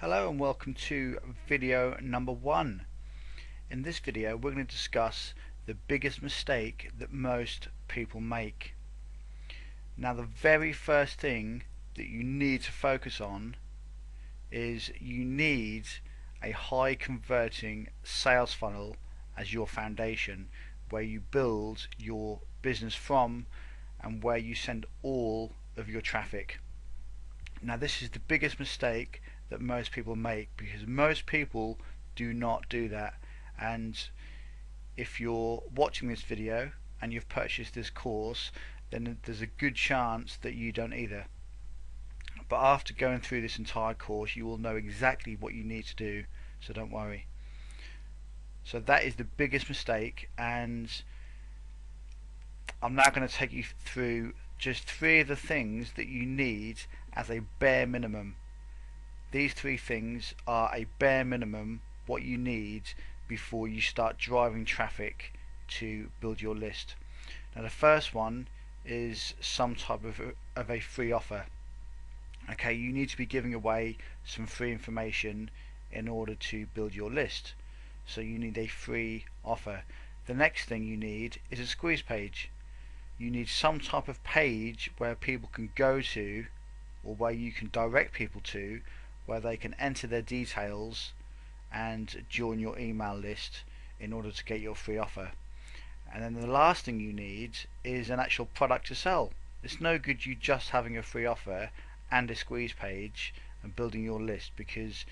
Hello and welcome to video number 1. In this video we're going to discuss the biggest mistake that most people make. Now the very first thing that you need to focus on is you need a high converting sales funnel as your foundation, where you build your business from and where you send all of your traffic. Now this is the biggest mistake that most people make, because most people do not do that. And if you're watching this video and you've purchased this course, then there's a good chance that you don't either. But after going through this entire course, you will know exactly what you need to do, so don't worry. So that is the biggest mistake, and I'm now going to take you through just 3 of the things that you need as a bare minimum. These 3 things are a bare minimum what you need before you start driving traffic to build your list. Now the first one is some type of a free offer. Okay, you need to be giving away some free information in order to build your list. So you need a free offer. The next thing you need is a squeeze page. You need some type of page where people can go to, or where you can direct people to, where they can enter their details and join your email list in order to get your free offer. And then the last thing you need is an actual product to sell. It's no good you just having a free offer and a squeeze page and building your list, because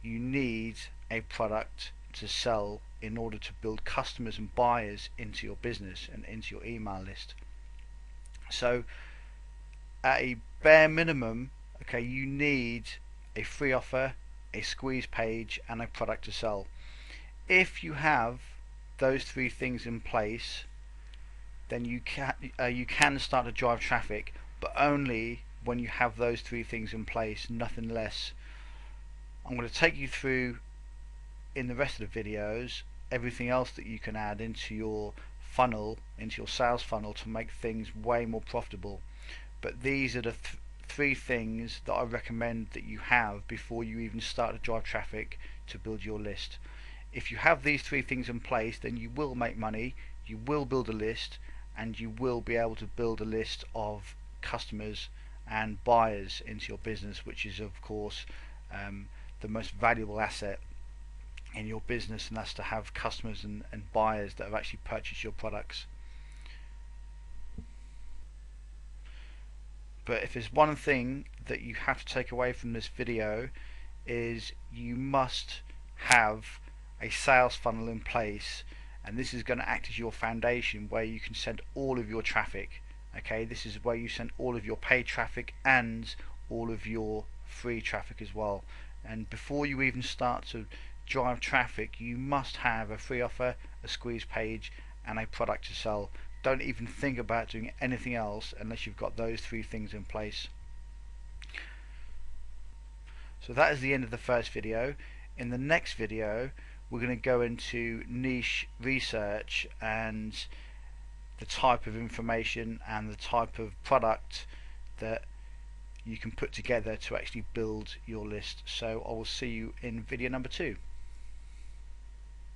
you need a product to sell in order to build customers and buyers into your business and into your email list. So at a bare minimum, okay, you need a free offer, a squeeze page, and a product to sell. If you have those 3 things in place, then you can start to drive traffic, but only when you have those 3 things in place, nothing less. I'm going to take you through in the rest of the videos everything else that you can add into your funnel, into your sales funnel, to make things way more profitable. But these are the 3 things that I recommend that you have before you even start to drive traffic to build your list. If you have these 3 things in place, then you will make money, you will build a list, and you will be able to build a list of customers and buyers into your business, which is of course the most valuable asset in your business, and that's to have customers and buyers that have actually purchased your products. But if there's one thing that you have to take away from this video, is you must have a sales funnel in place, and this is going to act as your foundation where you can send all of your traffic. Okay, this is where you send all of your paid traffic and all of your free traffic as well. And before you even start to drive traffic, you must have a free offer, a squeeze page, and a product to sell. Don't even think about doing anything else unless you've got those 3 things in place. So that is the end of the first video. In the next video we're going to go into niche research and the type of information and the type of product that you can put together to actually build your list. So I will see you in video number 2.